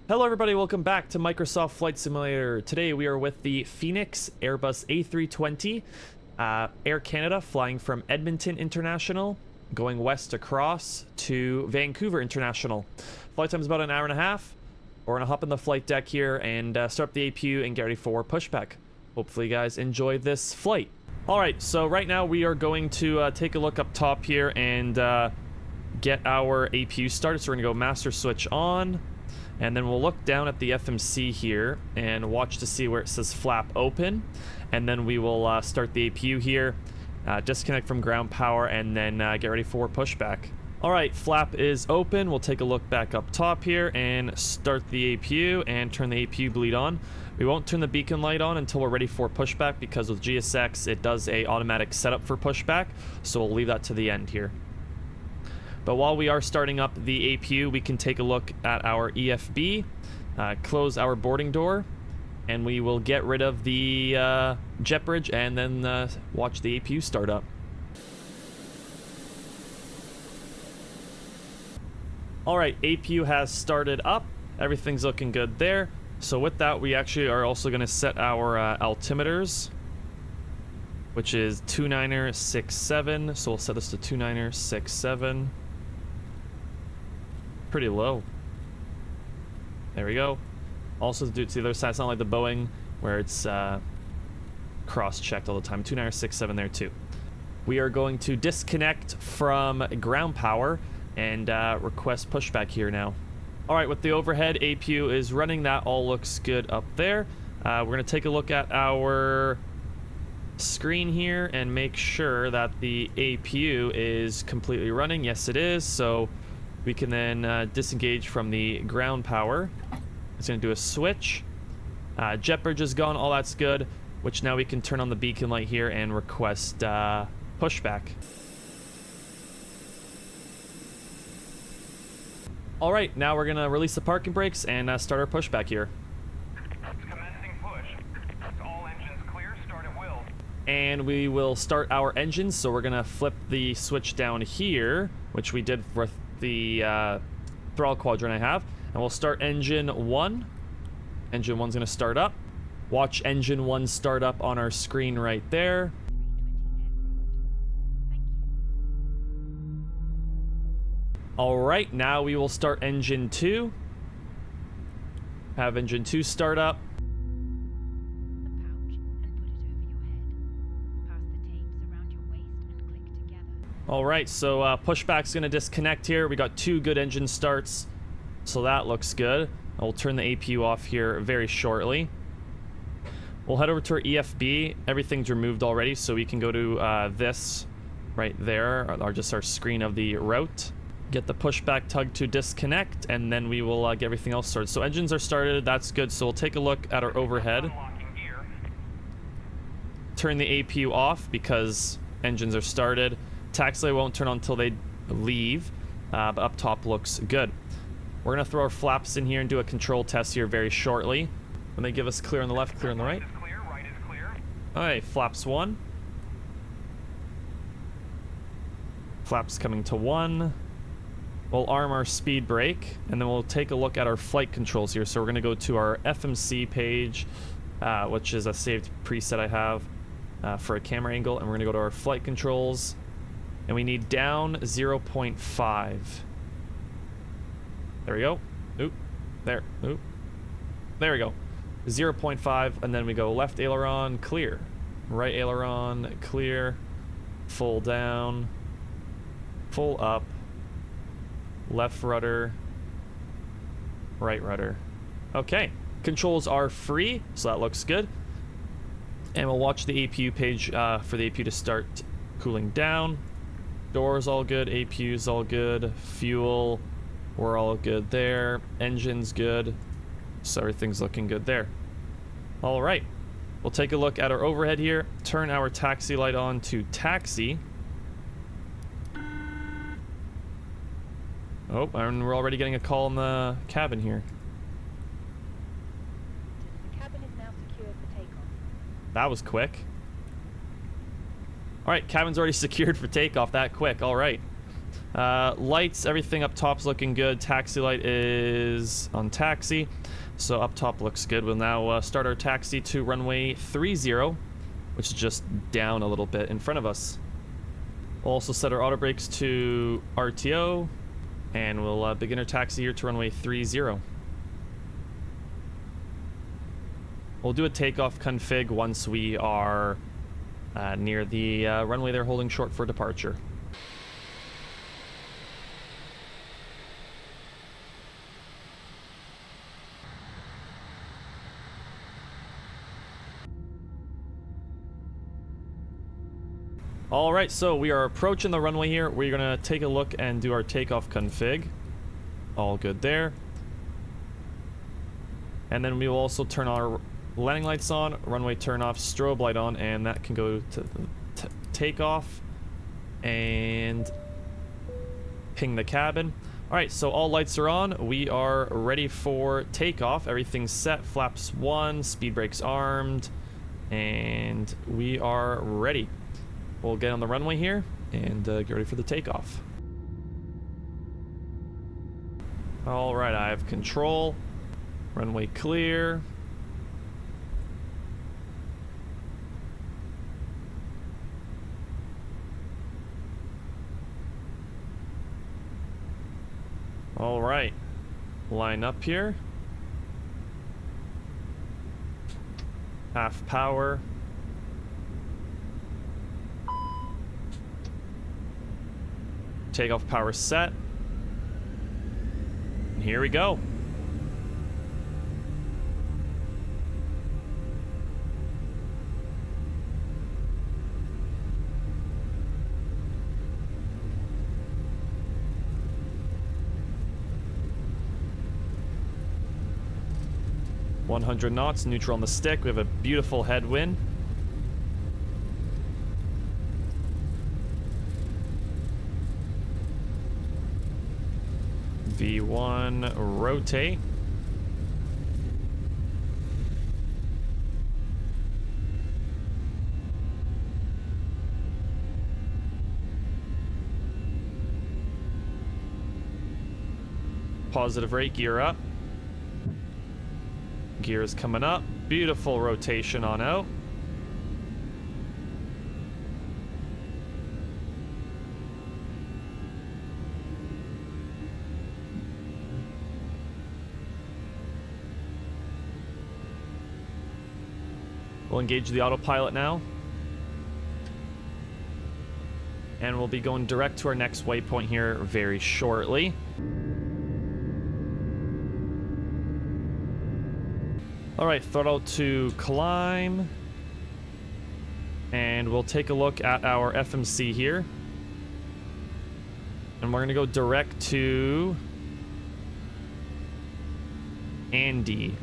Hello everybody, welcome back to Microsoft Flight Simulator. Today we are with the Fenix Airbus A320 Air Canada, flying from Edmonton International, going west across to Vancouver International. Flight time is about an hour and a half. We're gonna hop in the flight deck here and start up the APU and get ready for pushback. Hopefully you guys enjoy this flight. Alright, so right now we are going to take a look up top here and get our APU started. So we're gonna go master switch on. And then we'll look down at the FMC here and watch to see where it says flap open. And then we will start the APU here, disconnect from ground power, and then get ready for pushback. Alright, flap is open. We'll take a look back up top here and start the APU and turn the APU bleed on. We won't turn the beacon light on until we're ready for pushback because with GSX it does a automatic setup for pushback. So we'll leave that to the end here. But while we are starting up the APU, we can take a look at our EFB, close our boarding door, and we will get rid of the jet bridge and then watch the APU start up. Alright, APU has started up. Everything's looking good there. So with that, we actually are also going to set our altimeters, which is 2967. So we'll set this to 2967. Pretty low. There we go. Also, to do it to the other side, it's not like the Boeing where it's cross-checked all the time. 2967 there too. We are going to disconnect from ground power and request pushback here now. All right, with the overhead APU is running. That all looks good up there. We're going to take a look at our screen here and make sure that the APU is completely running. Yes, it is. So we can then disengage from the ground power. It's going to do a switch. Jet bridge is gone. All that's good. Which now we can turn on the beacon light here and request pushback. All right, now we're going to release the parking brakes and start our pushback here. Commencing push. All engines clear. Start at will. And we will start our engines. So we're going to flip the switch down here, which we did with the throttle quadrant I have, and we'll start engine 1. Engine 1's going to start up. Watch engine 1 start up on our screen right there. Alright, now we will start engine 2. Have engine 2 start up. Alright, so pushback's going to disconnect here. We got 2 good engine starts, so that looks good. I'll turn the APU off here very shortly. We'll head over to our EFB. Everything's removed already, so we can go to this right there, or just our screen of the route. Get the pushback tug to disconnect, and then we will get everything else started. So engines are started, that's good. So we'll take a look at our overhead. Turn the APU off because engines are started. Taxi won't turn on until they leave, but up top looks good. We're going to throw our flaps in here and do a control test here very shortly. When they give us clear on the left, clear on the right. Right is clear. Alright, flaps 1. Flaps coming to 1. We'll arm our speed brake, and then we'll take a look at our flight controls here. So we're going to go to our FMC page, which is a saved preset I have for a camera angle, and we're going to go to our flight controls. And we need down 0.5. There we go. Oop. There. Oop. There we go. 0.5, and then we go left aileron, clear. Right aileron, clear. Full down. Full up. Left rudder. Right rudder. Okay. Controls are free, so that looks good. And we'll watch the APU page for the APU to start cooling down. Doors all good, APU's all good, fuel, we're all good there, engine's good, so everything's looking good there. Alright, we'll take a look at our overhead here, turn our taxi light on to taxi. Oh, and we're already getting a call in the cabin here. The cabin is now secured for takeoff. That was quick. Alright, cabin's already secured for takeoff that quick, alright. Lights, everything up top's looking good. Taxi light is on taxi, so up top looks good. We'll now start our taxi to runway 30, which is just down a little bit in front of us. We'll also set our auto brakes to RTO, and we'll begin our taxi here to runway 30. We'll do a takeoff config once we are near the runway they're holding short for departure. Alright, so we are approaching the runway here. We're going to take a look and do our takeoff config. All good there. And then we will also turn our landing lights on, runway turn off, strobe light on, and that can go to takeoff and ping the cabin. Alright, so all lights are on. We are ready for takeoff. Everything's set. Flaps 1, speed brakes armed, and we are ready. We'll get on the runway here and get ready for the takeoff. Alright, I have control. Runway clear. All right, line up here. Half power. Takeoff power set. And here we go. .100 knots, neutral on the stick. We have a beautiful headwind. V1 rotate. Positive rate, gear up. Gears coming up. Beautiful rotation on out. We'll engage the autopilot now. And we'll be going direct to our next waypoint here very shortly. Alright, throttle to climb. And we'll take a look at our FMC here. And we're going to go direct to Andy.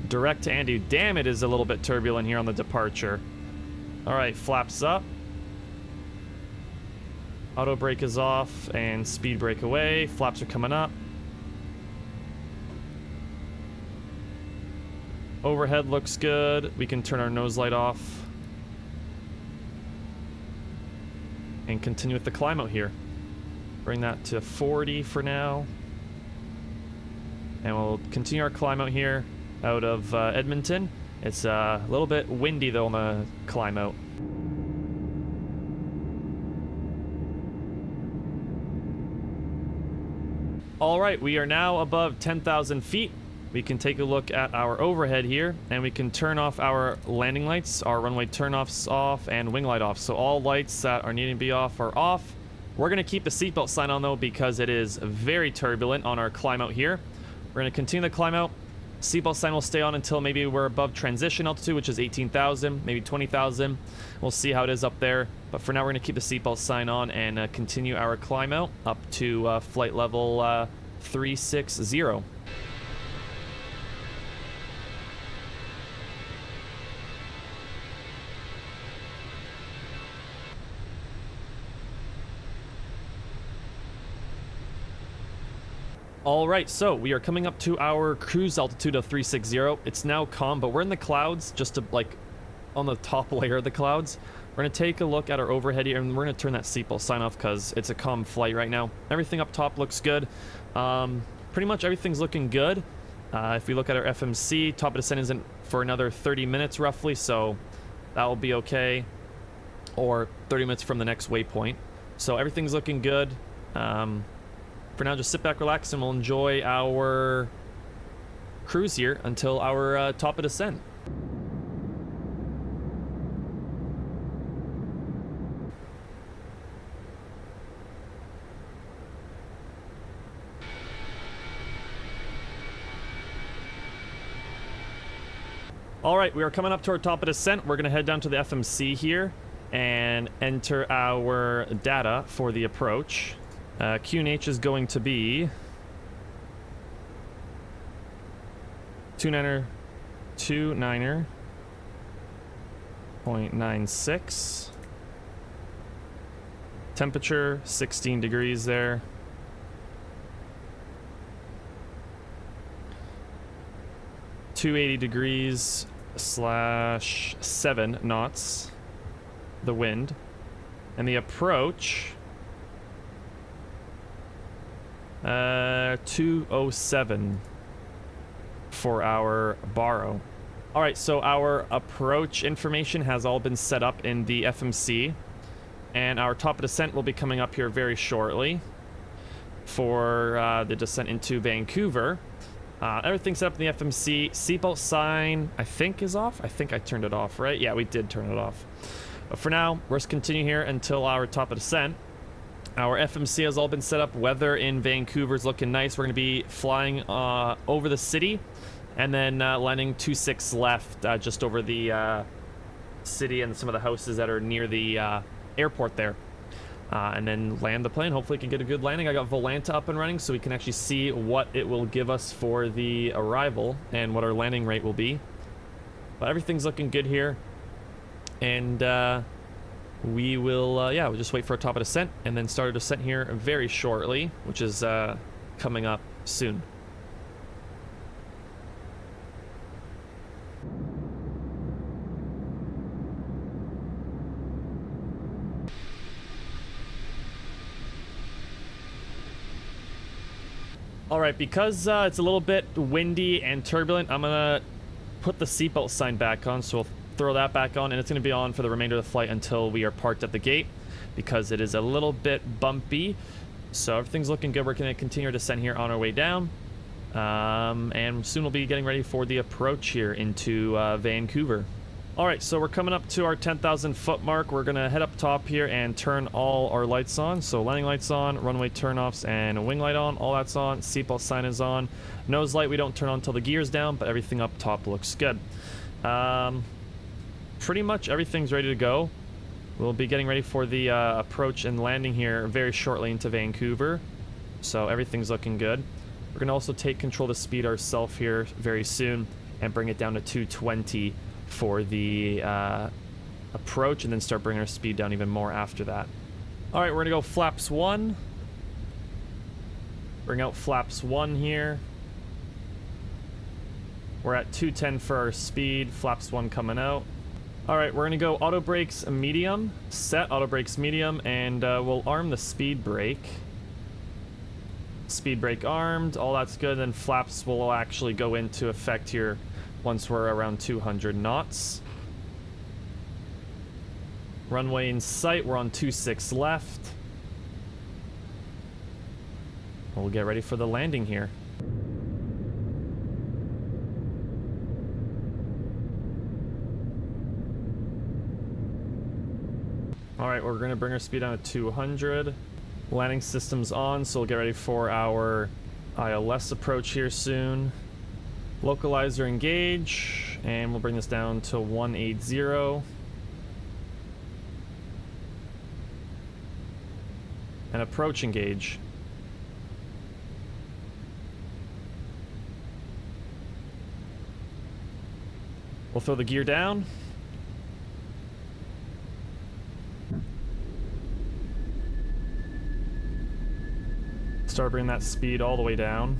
Direct to Andy. Damn, it is a little bit turbulent here on the departure. Alright, flaps up. Auto brake is off and speed brake away. Flaps are coming up. Overhead looks good. We can turn our nose light off. And continue with the climb out here. Bring that to 40 for now. And we'll continue our climb out here out of Edmonton. It's a little bit windy though on the climb out. Alright, we are now above 10,000 feet. We can take a look at our overhead here, and we can turn off our landing lights, our runway turn-offs off, and wing light off. So all lights that are needing to be off are off. We're going to keep the seatbelt sign on, though, because it is very turbulent on our climb out here. We're going to continue the climb out. Seatbelt sign will stay on until maybe we're above transition altitude, which is 18,000, maybe 20,000. We'll see how it is up there. But for now, we're going to keep the seatbelt sign on and continue our climb out up to flight level 360. Alright, so we are coming up to our cruise altitude of 360. It's now calm, but we're in the clouds, just to, like, on the top layer of the clouds. We're going to take a look at our overhead here, and we're going to turn that Supple sign off because it's a calm flight right now. Everything up top looks good. Pretty much everything's looking good. If we look at our FMC, top of descent isn't for another 30 minutes roughly, so that will be okay. Or 30 minutes from the next waypoint. So everything's looking good. For now, just sit back, relax, and we'll enjoy our cruise here until our top of descent. All right, we are coming up to our top of descent. We're going to head down to the FMC here and enter our data for the approach. QNH is going to be 29.96. Temperature 16 degrees there. (280 degrees/7 knots). The wind, and the approach 207 for our baro. All right, so our approach information has all been set up in the FMC, and our top of descent will be coming up here very shortly for the descent into Vancouver. Everything's set up in the FMC. Seatbelt sign, I think, is off. I think I turned it off, right? Yeah, we did turn it off. But for now, we're just continue here until our top of descent. Our FMC has all been set up. Weather in Vancouver is looking nice. We're going to be flying over the city and then landing 26 left just over the city and some of the houses that are near the airport there. And then land the plane. Hopefully can get a good landing. I got Volanta up and running so we can actually see what it will give us for the arrival and what our landing rate will be. But everything's looking good here. And we will, yeah, we'll just wait for a top of descent and then start a descent here very shortly, which is coming up soon. All right, because it's a little bit windy and turbulent, I'm gonna put the seatbelt sign back on, so we'll throw that back on, and it's gonna be on for the remainder of the flight until we are parked at the gate, because it is a little bit bumpy. So everything's looking good. We're gonna continue our descent here on our way down, and soon we'll be getting ready for the approach here into Vancouver. All right, so we're coming up to our 10,000 foot mark. We're gonna head up top here and turn all our lights on. So landing lights on, runway turnoffs, and wing light on. All that's on. Seatbelt sign is on. Nose light we don't turn on until the gear's down, but everything up top looks good. Pretty much everything's ready to go. We'll be getting ready for the approach and landing here very shortly into Vancouver. So everything's looking good. We're gonna also take control of the speed ourselves here very soon and bring it down to 220 for the approach, and then start bringing our speed down even more after that. All right, we're gonna go flaps 1. Bring out flaps 1 here. We're at 210 for our speed, flaps 1 coming out. All right, we're gonna go auto brakes medium, set auto brakes medium, and we'll arm the speed brake. Speed brake armed, all that's good. Then flaps will actually go into effect here once we're around 200 knots. Runway in sight, we're on 26 left. We'll get ready for the landing here. Alright, we're gonna bring our speed down to 200. Landing system's on, so we'll get ready for our ILS approach here soon. Localizer engage, and we'll bring this down to 180. And approach engage. We'll throw the gear down. Start bringing that speed all the way down.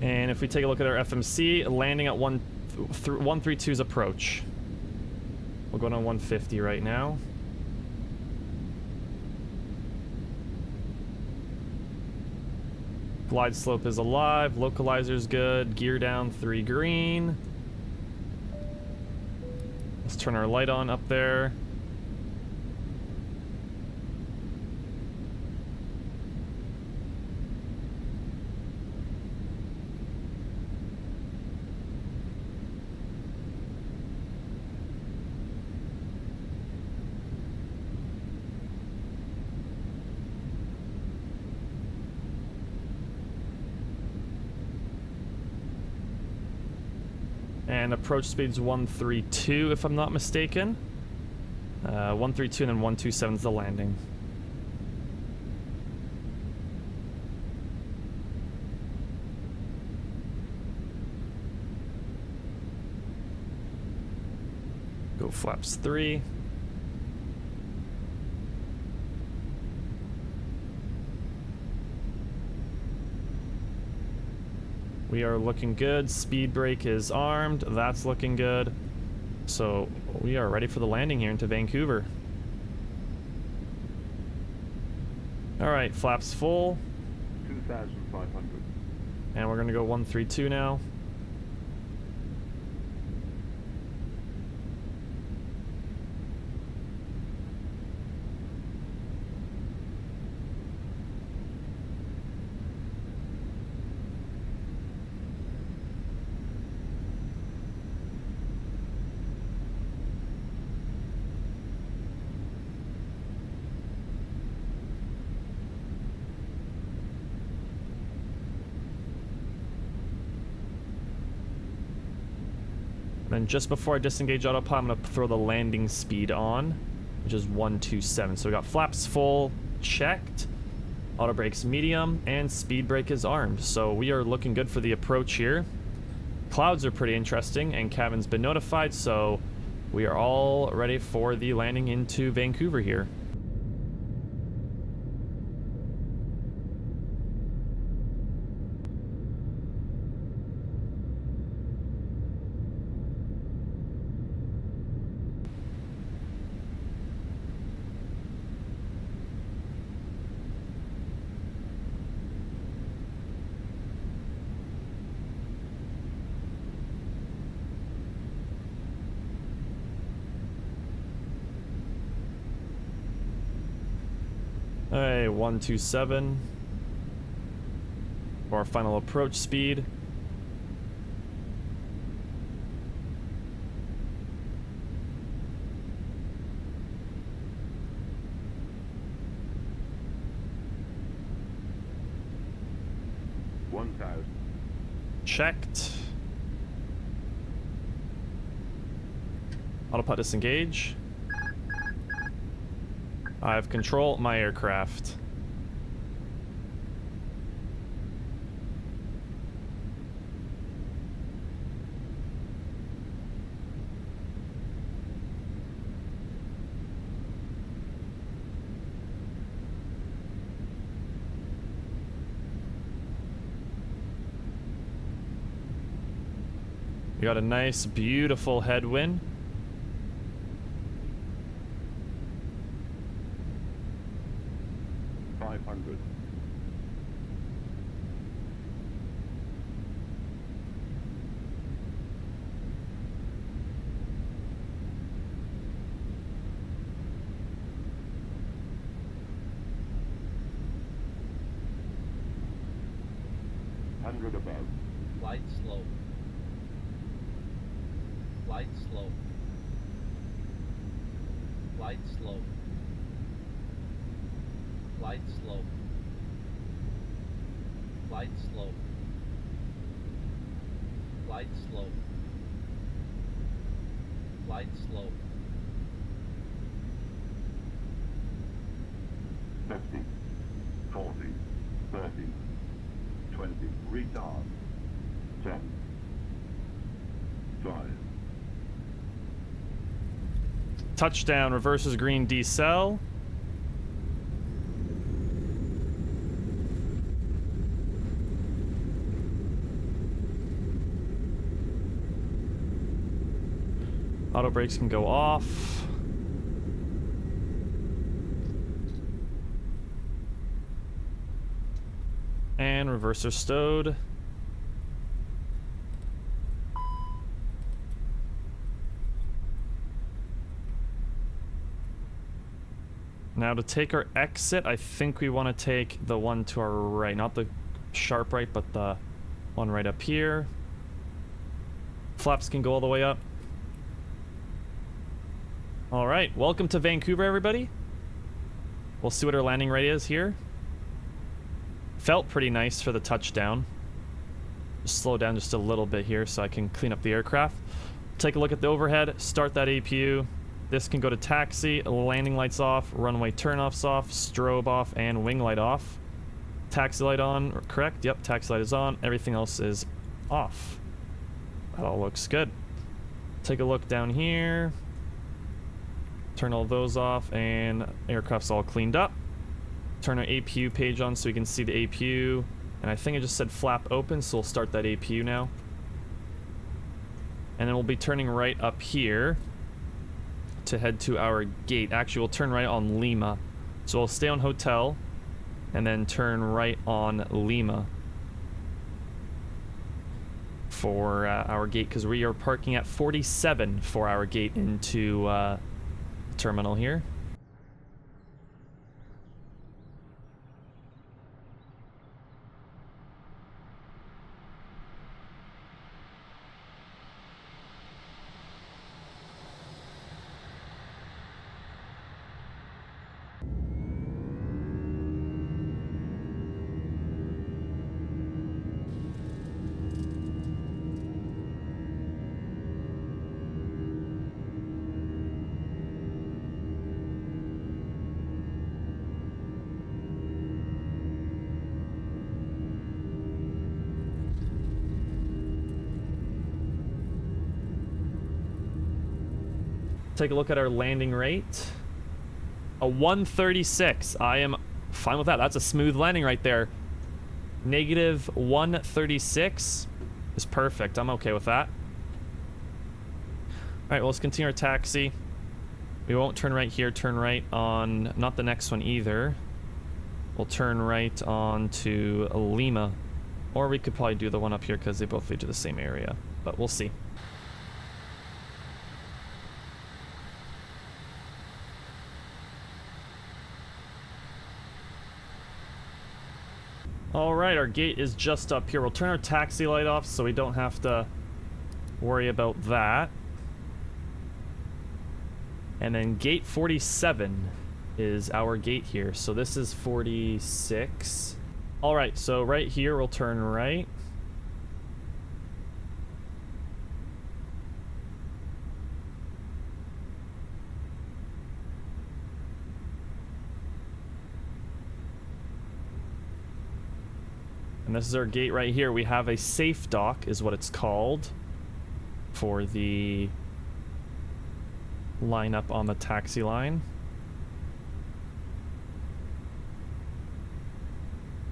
And if we take a look at our FMC, landing at 132's approach. We'll go down 150 right now. Glide slope is alive, localizer's good, gear down 3 green. Let's turn our light on up there. And approach speed's 132, if I'm not mistaken. 132 and then 127 is the landing. Go flaps 3. We are looking good. Speed brake is armed. That's looking good. So we are ready for the landing here into Vancouver. All right, flaps full. 2,500. And we're gonna go 132 now. Then just before I disengage autopilot, I'm going to throw the landing speed on, which is 127. So we got flaps full, checked, auto brakes medium, and speed brake is armed. So we are looking good for the approach here. Clouds are pretty interesting, and cabin's been notified, so we are all ready for the landing into Vancouver here. Hey, 127 for our final approach speed. Checked. Autopilot disengage. I have control my aircraft. We got a nice, beautiful headwind. Above. Light slow. Light slow. Light slow. Light slow. Light slow. Light slow. Light slow. 50, 40, 30, 20, retard, 10, 5. Touchdown, reverses green decel. Auto brakes can go off. And reverser stowed. Now to take our exit, I think we want to take the one to our right. Not the sharp right, but the one right up here. Flaps can go all the way up. Alright, welcome to Vancouver, everybody. We'll see what our landing rate is here. Felt pretty nice for the touchdown. Just slow down just a little bit here so I can clean up the aircraft. Take a look at the overhead, start that APU. This can go to taxi, landing lights off, runway turnoffs off, strobe off, and wing light off. Taxi light on, correct? Yep, taxi light is on. Everything else is off. That all looks good. Take a look down here. Turn all those off, and aircraft's all cleaned up. Turn our APU page on so we can see the APU. And I think it just said flap open, so we'll start that APU now. And then we'll be turning right up here to head to our gate. Actually, we'll turn right on Lima. So we'll stay on hotel and then turn right on Lima for our gate, because we are parking at 47 for our gate into the terminal here. Take a look at our landing rate. A 136. I am fine with that. That's a smooth landing right there. Negative 136 is perfect. I'm okay with that. Alright, well, let's continue our taxi. We won't turn right here. Turn right on... not the next one either. We'll turn right on to Lima. Or we could probably do the one up here because they both lead to the same area. But we'll see. Alright, our gate is just up here. We'll turn our taxi light off so we don't have to worry about that. And then gate 47 is our gate here. So this is 46. Alright, so right here we'll turn right. And this is our gate right here. We have a safe dock, is what it's called, for the lineup on the taxi line.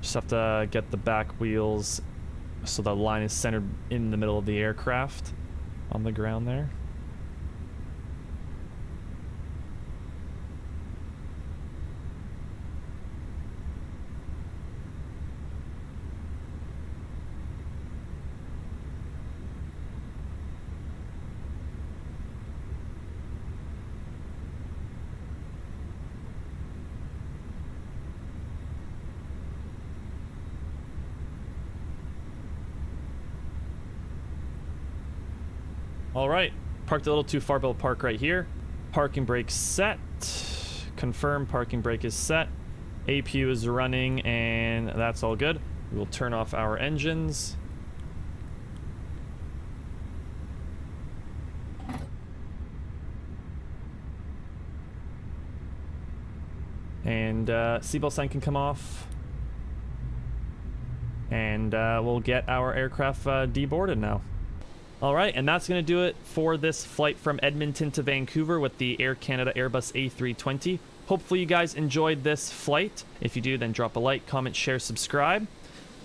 Just have to get the back wheels so the line is centered in the middle of the aircraft on the ground there. All right, parked a little too far, but we'll park right here. Parking brake set. Confirm parking brake is set. APU is running, and that's all good. We'll turn off our engines. And seatbelt sign can come off. And we'll get our aircraft deboarded now. Alright, and that's going to do it for this flight from Edmonton to Vancouver with the Air Canada Airbus A320. Hopefully you guys enjoyed this flight. If you do, then drop a like, comment, share, subscribe.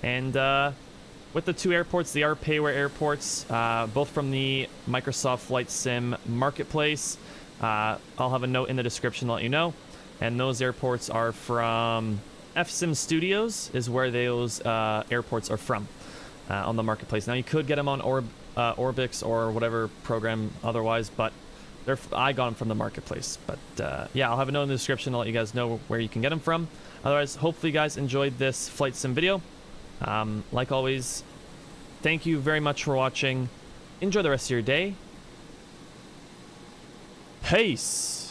And with the two airports, they are payware airports, both from the Microsoft Flight Sim marketplace. I'll have a note in the description to let you know. And those airports are from FSimStudios, is where those airports are from on the marketplace. Now, you could get them on Orbix or whatever program otherwise, but I got them from the marketplace. But yeah, I'll have a note in the description to let you guys know where you can get them from. Otherwise, hopefully you guys enjoyed this flight sim video. Like always, thank you very much for watching. Enjoy the rest of your day. Peace.